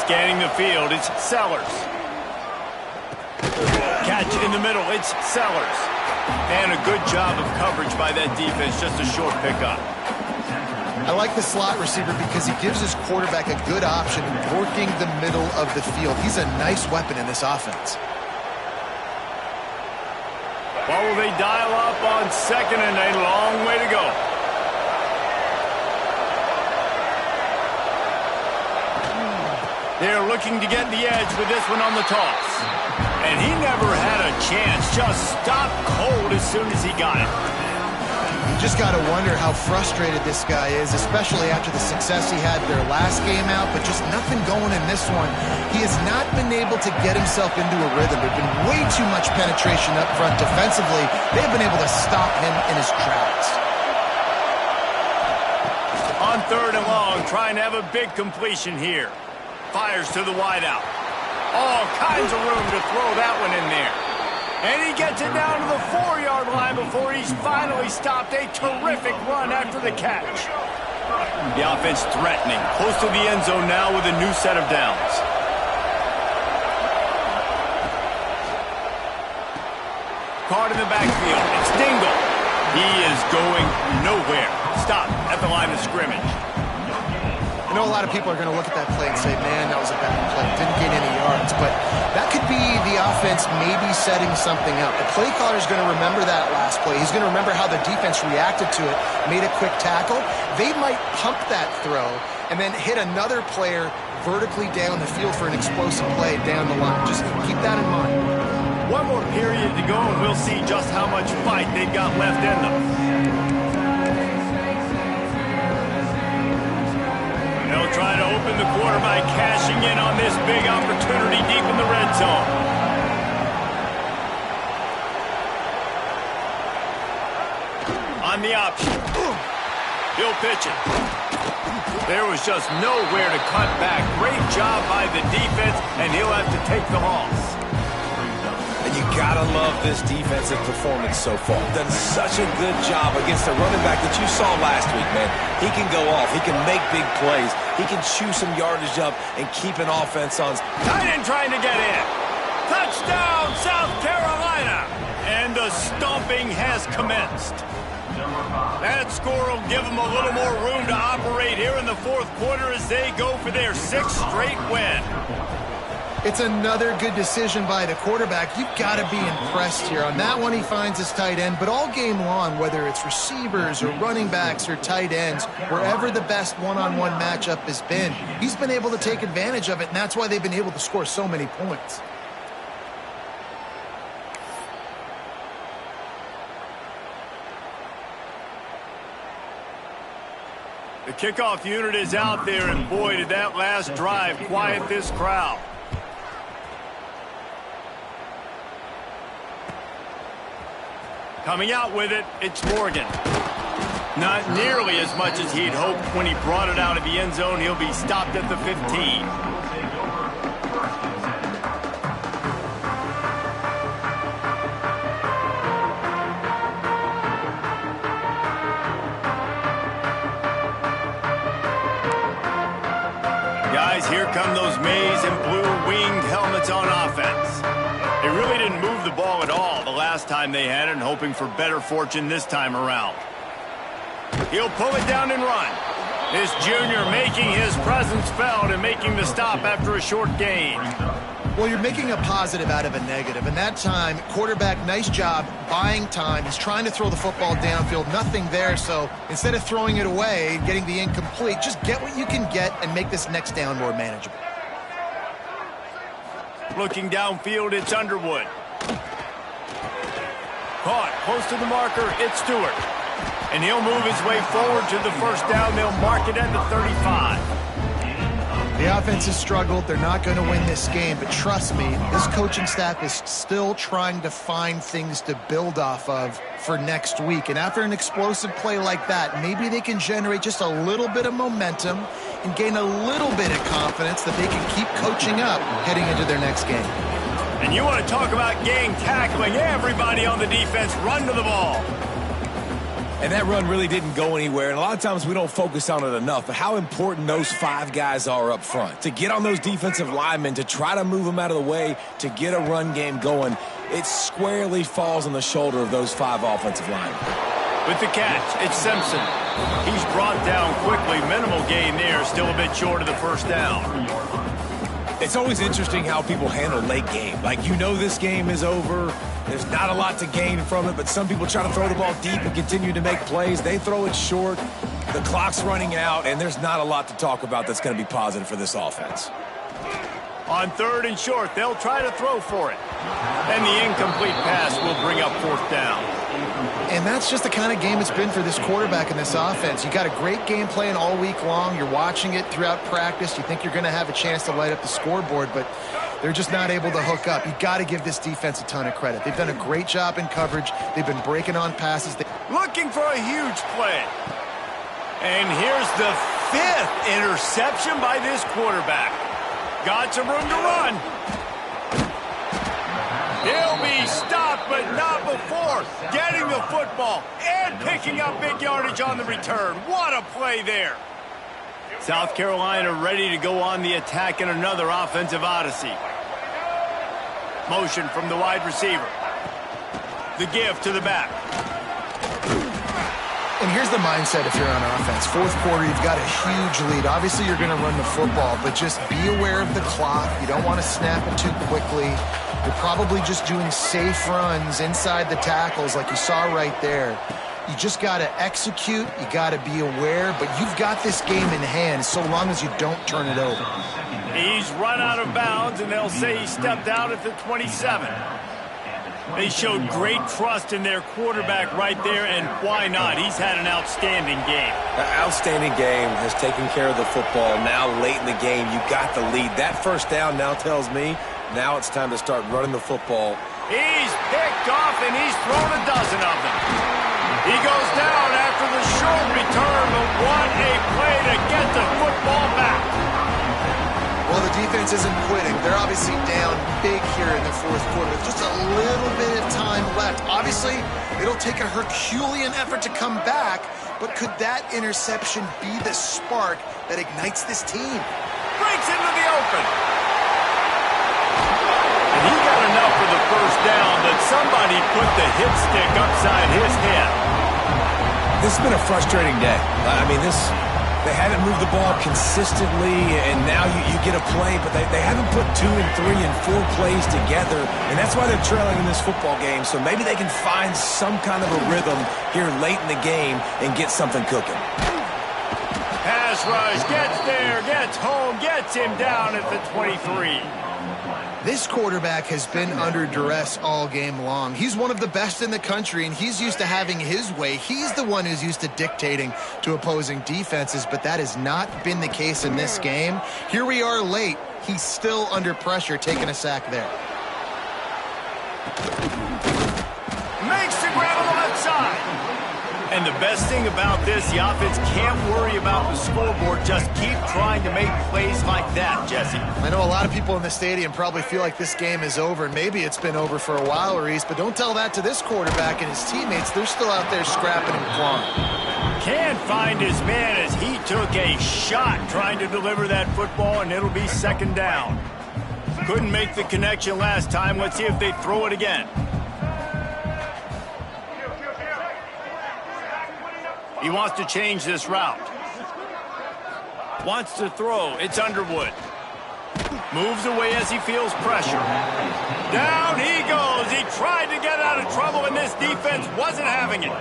Scanning the field, it's Sellers. Catch in the middle, it's Sellers. And a good job of coverage by that defense, just a short pickup. I like the slot receiver because he gives his quarterback a good option working the middle of the field. He's a nice weapon in this offense. Well, will they dial up on second, and a long way to go. They're looking to get the edge with this one on the toss. And he never had a chance. Just stopped cold as soon as he got it. You just got to wonder how frustrated this guy is, especially after the success he had their last game out, but just nothing going in this one. He has not been able to get himself into a rhythm. There's been way too much penetration up front defensively. They've been able to stop him in his tracks. On third and long, trying to have a big completion here. Fires to the wideout. All kinds of room to throw that one in there. And he gets it down to the 4-yard line before he's finally stopped. A terrific run after the catch. The offense threatening. Close to the end zone now with a new set of downs. Caught in the backfield. It's Dingle. He is going nowhere. Stop at the line of scrimmage. I know a lot of people are going to look at that play and say, man, that was a bad play. Didn't gain any yards. But that could be the offense maybe setting something up. The play caller is going to remember that last play. He's going to remember how the defense reacted to it, made a quick tackle. They might pump that throw and then hit another player vertically down the field for an explosive play down the line. Just keep that in mind. One more period to go, and we'll see just how much fight they've got left in them. They'll try to open the quarter by cashing in on this big opportunity deep in the red zone. On the option. He'll pitch it. There was just nowhere to cut back. Great job by the defense, and he'll have to take the loss. And you gotta love this defensive performance so far. Done such a good job against the running back that you saw last week, man. He can go off. He can make big plays. He can chew some yardage up and keep an offense on. Tight end trying to get in. Touchdown, South Carolina. And the stomping has commenced. That score will give them a little more room to operate here in the fourth quarter as they go for their 6th straight win. It's another good decision by the quarterback. You've got to be impressed here. On that one, he finds his tight end. But all game long, whether it's receivers or running backs or tight ends, wherever the best one-on-one matchup has been, he's been able to take advantage of it, and that's why they've been able to score so many points. kickoff unit is out there, and boy, did that last drive quiet this crowd. Coming out with it, it's Morgan. Not nearly as much as he'd hoped when he brought it out of the end zone. He'll be stopped at the 15. Guys, here come those maize and blue winged helmets on offense. They really didn't move the ball at all the last time they had it, and hoping for better fortune this time around. He'll pull it down and run. This junior making his presence felt and making the stop after a short gain. Well, you're making a positive out of a negative, and that time, quarterback, nice job buying time. He's trying to throw the football downfield, nothing there, so instead of throwing it away, getting the incomplete, just get what you can get and make this next down more manageable. Looking downfield, it's Underwood. Caught close to the marker, it's Stewart. And he'll move his way forward to the first down. They'll mark it at the 35. The offense has struggled. They're not going to win this game, but trust me, this coaching staff is still trying to find things to build off of for next week. And after an explosive play like that, maybe they can generate just a little bit of momentum and gain a little bit of confidence that they can keep coaching up heading into their next game. And you want to talk about gang tackling. Everybody on the defense run to the ball. And that run really didn't go anywhere, and a lot of times we don't focus on it enough, but how important those 5 guys are up front. To get on those defensive linemen, to try to move them out of the way, to get a run game going, it squarely falls on the shoulder of those 5 offensive linemen. With the catch, it's Simpson. He's brought down quickly. Minimal gain there, still a bit short of the first down. It's always interesting how people handle late game. Like, you know this game is over. There's not a lot to gain from it, but some people try to throw the ball deep and continue to make plays. They throw it short. The clock's running out, and there's not a lot to talk about that's going to be positive for this offense. On 3rd and short, they'll try to throw for it. And the incomplete pass will bring up 4th down. And that's just the kind of game it's been for this quarterback and this offense. You got a great game plan all week long. You're watching it throughout practice. You think you're going to have a chance to light up the scoreboard, but they're just not able to hook up. You got to give this defense a ton of credit. They've done a great job in coverage. They've been breaking on passes. Looking for a huge play. And here's the 5th interception by this quarterback. Got some room to run. He'll be stopped, but not before getting the football and picking up big yardage on the return. What a play there. South Carolina ready to go on the attack in another offensive odyssey. Motion from the wide receiver. The give to the back. And here's the mindset if you're on offense. 4th quarter, you've got a huge lead. Obviously, you're going to run the football, but just be aware of the clock. You don't want to snap it too quickly. You're probably just doing safe runs inside the tackles like you saw right there. You just got to execute. You got to be aware, but you've got this game in hand so long as you don't turn it over. He's run out of bounds, and they'll say he stepped out at the 27. They showed great trust in their quarterback right there, and why not? He's had an outstanding game. An outstanding game, has taken care of the football. Now late in the game, you got the lead. That first down now tells me now it's time to start running the football. He's picked off, and he's thrown a dozen of them. He goes down after the short return, but what a play to get the football back. Well, the defense isn't quitting. They're obviously down big here in the 4th quarter with just a little bit of time left. Obviously, it'll take a Herculean effort to come back, but could that interception be the spark that ignites this team? Breaks into the open. And he got enough for the first down, but somebody put the hit stick upside his head. This has been a frustrating day. I mean, they haven't moved the ball consistently, and now you get a play, but they haven't put 2 and 3 and 4 plays together, and that's why they're trailing in this football game. So maybe they can find some kind of a rhythm here late in the game and get something cooking. Pass pass rush, gets there, gets home, gets him down at the 23. This quarterback has been under duress all game long. He's one of the best in the country, and he's used to having his way. He's the one who's used to dictating to opposing defenses, but that has not been the case in this game. Here we are late. He's still under pressure, taking a sack there. Makes the grab on the left side. And the best thing about this, the offense can't worry about the scoreboard. Just keep trying to make plays like that, Jesse. I know a lot of people in the stadium probably feel like this game is over, and maybe it's been over for a while, Reese, but don't tell that to this quarterback and his teammates. They're still out there scrapping and clawing. Can't find his man as he took a shot trying to deliver that football, and it'll be second down. Couldn't make the connection last time. Let's see if they throw it again. He wants to change this route. Wants to throw. It's Underwood. Moves away as he feels pressure. Down he goes. He tried to get out of trouble, and this defense wasn't having it.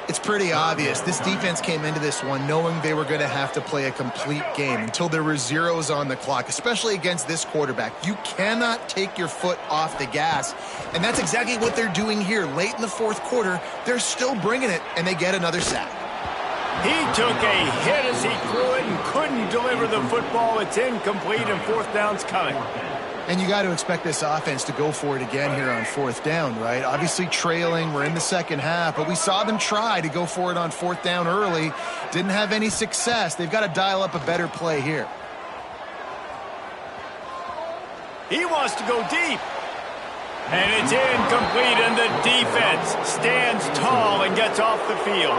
It's pretty obvious. This defense came into this one knowing they were going to have to play a complete game until there were zeros on the clock, especially against this quarterback. You cannot take your foot off the gas, and that's exactly what they're doing here. Late in the fourth quarter, they're still bringing it, and they get another sack. He took a hit as he threw it and couldn't deliver the football. It's incomplete, and fourth down's coming. And you got to expect this offense to go for it again here on fourth down, right? Obviously trailing, we're in the second half, but we saw them try to go for it on fourth down early. Didn't have any success. They've got to dial up a better play here. He wants to go deep. And it's incomplete, and the defense stands tall and gets off the field.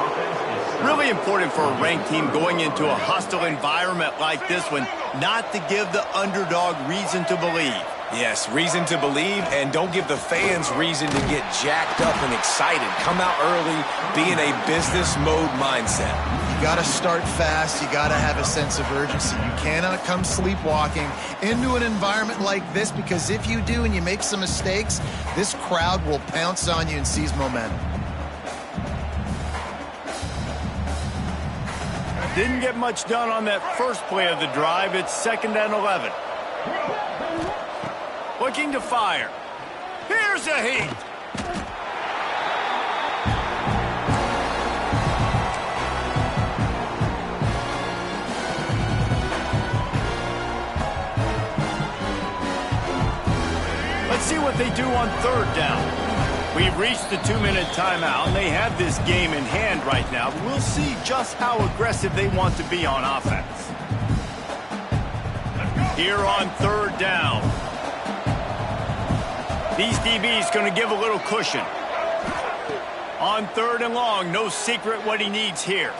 Really important for a ranked team going into a hostile environment like this one, not to give the underdog reason to believe. Yes, reason to believe, and don't give the fans reason to get jacked up and excited. Come out early, be in a business mode mindset. You got to start fast. You got to have a sense of urgency. You cannot come sleepwalking into an environment like this, because if you do and you make some mistakes, this crowd will pounce on you and seize momentum. Didn't get much done on that first play of the drive. It's 2nd and 11. Looking to fire. Here's a heat. Let's see what they do on 3rd down. We've reached the 2-minute timeout, and they have this game in hand right now. We'll see just how aggressive they want to be on offense. Here on 3rd down. These DBs going to give a little cushion. On 3rd and long, no secret what he needs here.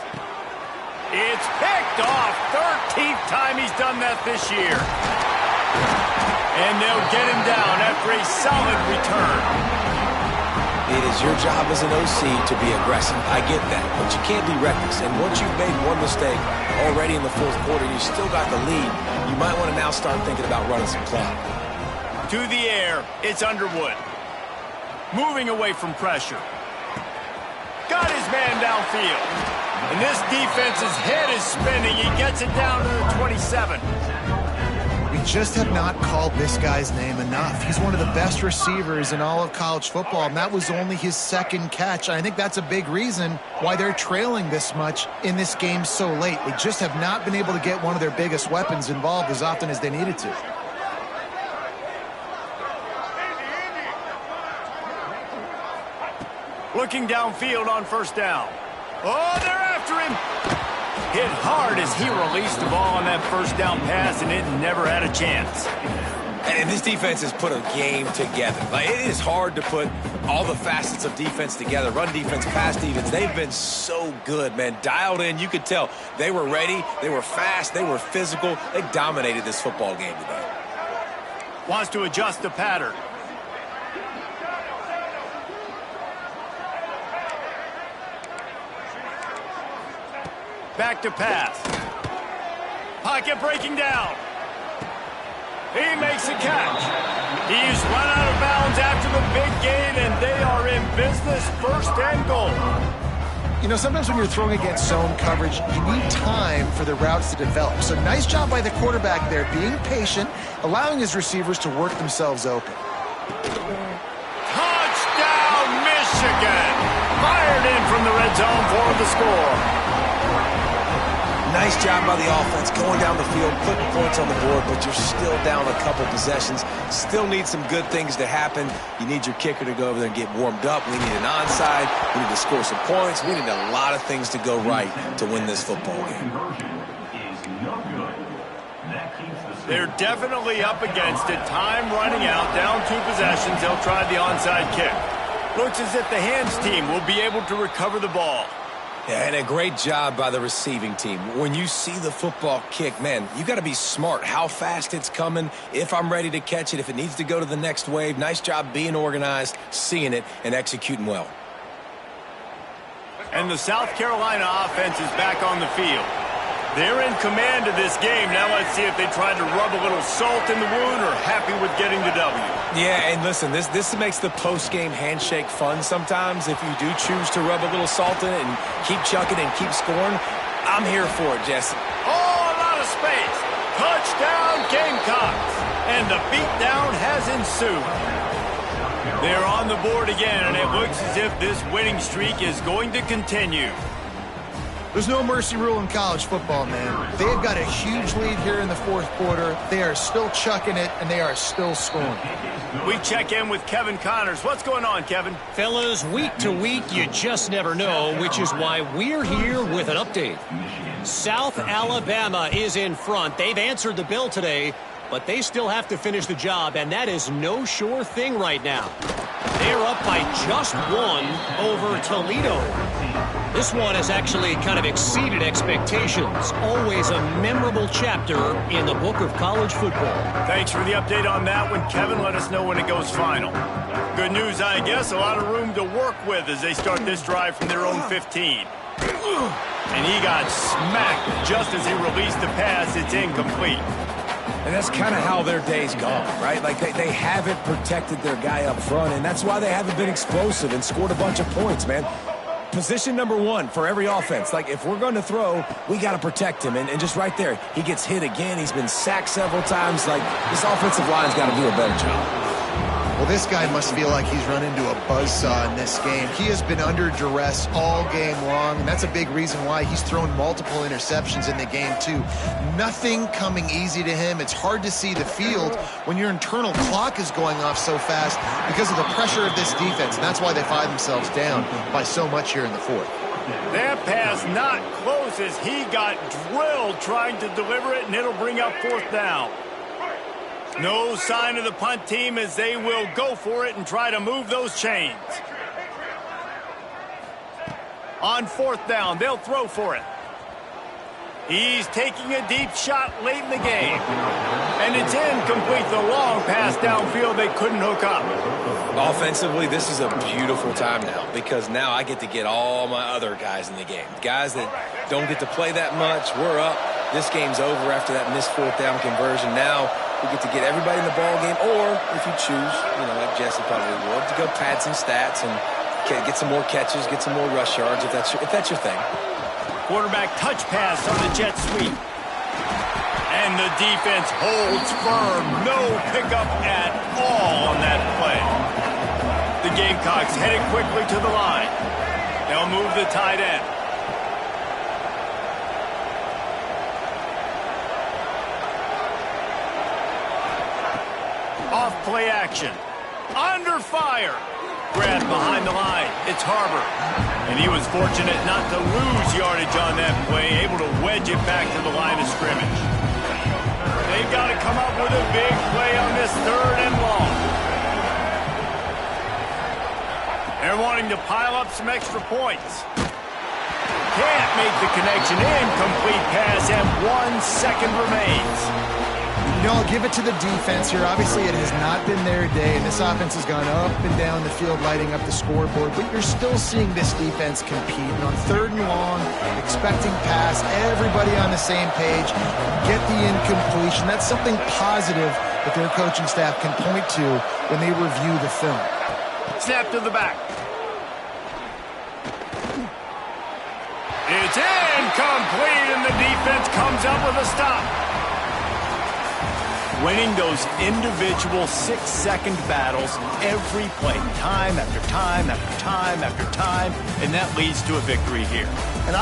It's picked off. 13th time he's done that this year. And they'll get him down after a solid return. It is your job as an OC to be aggressive. I get that, but you can't be reckless. And once you've made one mistake already in the fourth quarter, you still got the lead, you might want to now start thinking about running some clock. To the air, it's Underwood. Moving away from pressure. Got his man downfield. And this defense's head is spinning. He gets it down to the 27. We just have not called this guy's name enough. He's one of the best receivers in all of college football, and that was only his 2nd catch. I think that's a big reason why they're trailing this much in this game so late. They just have not been able to get one of their biggest weapons involved as often as they needed to. Looking downfield on 1st down. Oh, they're after him. Hit hard as he released the ball on that 1st down pass, and it never had a chance. And this defense has put a game together. Like, it is hard to put all the facets of defense together. Run defense, pass defense. They've been so good, man. Dialed in. You could tell they were ready. They were fast. They were physical. They dominated this football game today. Wants to adjust the pattern. Back to pass. Pocket breaking down. He makes a catch. He's run out of bounds after the big gain, and they are in business. 1st and goal. You know, sometimes when you're throwing against zone coverage, you need time for the routes to develop. So nice job by the quarterback there, being patient, allowing his receivers to work themselves open. Touchdown, Michigan! Fired in from the red zone for the score. Nice job by the offense going down the field, putting points on the board, but you're still down a couple possessions. Still need some good things to happen. You need your kicker to go over there and get warmed up. We need an onside. We need to score some points. We need a lot of things to go right to win this football game. They're definitely up against it. Time running out, down 2 possessions. They'll try the onside kick. Looks as if the hands team will be able to recover the ball. Yeah, and a great job by the receiving team. When you see the football kick, man, you got to be smart how fast it's coming, if I'm ready to catch it, if it needs to go to the next wave. Nice job being organized, seeing it, and executing well. And the South Carolina offense is back on the field. They're in command of this game. Now let's see if they try to rub a little salt in the wound or happy with getting the W. Yeah, and listen, this makes the post-game handshake fun sometimes. If you do choose to rub a little salt in it and keep chucking and keep scoring, I'm here for it, Jesse. Oh, a lot of space. Touchdown, Gamecocks. And the beatdown has ensued. They're on the board again, and it looks as if this winning streak is going to continue. There's no mercy rule in college football, man. They've got a huge lead here in the 4th quarter. They are still chucking it, and they are still scoring. We check in with Kevin Connors. What's going on, Kevin? Fellas, week to week, you just never know, which is why we're here with an update. South Alabama is in front. They've answered the bell today, but they still have to finish the job, and that is no sure thing right now. They're up by just 1 over Toledo. This one has actually kind of exceeded expectations. Always a memorable chapter in the book of college football. Thanks for the update on that one, Kevin. Let us know when it goes final. Good news, I guess. A lot of room to work with as they start this drive from their own 15. And he got smacked just as he released the pass. It's incomplete. And that's kind of how their day's gone, right? Like they haven't protected their guy up front, and that's why they haven't been explosive and scored a bunch of points, man. Position number 1 for every offense. Like, if we're going to throw, we got to protect him. And just right there, he gets hit again. He's been sacked several times. Like, this offensive line's got to do a better job. Well, this guy must feel like he's run into a buzzsaw in this game. He has been under duress all game long, and that's a big reason why he's thrown multiple interceptions in the game, too. Nothing coming easy to him. It's hard to see the field when your internal clock is going off so fast because of the pressure of this defense, and that's why they find themselves down by so much here in the 4th. That pass not close as he got drilled trying to deliver it, and it'll bring up 4th down. No sign of the punt team as they will go for it and try to move those chains. On 4th down, they'll throw for it. He's taking a deep shot late in the game. And it's incomplete. The long pass downfield they couldn't hook up. Offensively, this is a beautiful time now because now I get to get all my other guys in the game. Guys that don't get to play that much, we're up. This game's over after that missed 4th down conversion. Now we get to get everybody in the ball game, or if you choose, you know, like Jesse probably would, to go pad some stats and get some more catches, get some more rush yards if that's your thing. Quarterback touch pass on the jet sweep. And the defense holds firm. No pickup at all on that play. The Gamecocks headed quickly to the line. They'll move the tight end. Off play action. Under fire. Grab behind the line. It's Harbor. And he was fortunate not to lose yardage on that play, able to wedge it back to the line of scrimmage. They've got to come up with a big play on this 3rd and long. They're wanting to pile up some extra points. Can't make the connection. Incomplete pass, and 1 second remains. You know, I'll give it to the defense here. Obviously, it has not been their day, and this offense has gone up and down the field, lighting up the scoreboard. But you're still seeing this defense compete. And on 3rd and long, expecting pass, everybody on the same page, get the incompletion. That's something positive that their coaching staff can point to when they review the film. Snap to the back. It's incomplete, and the defense comes up with a stop. Winning those individual 6-second battles every play, time after time after time after time, and that leads to a victory here. And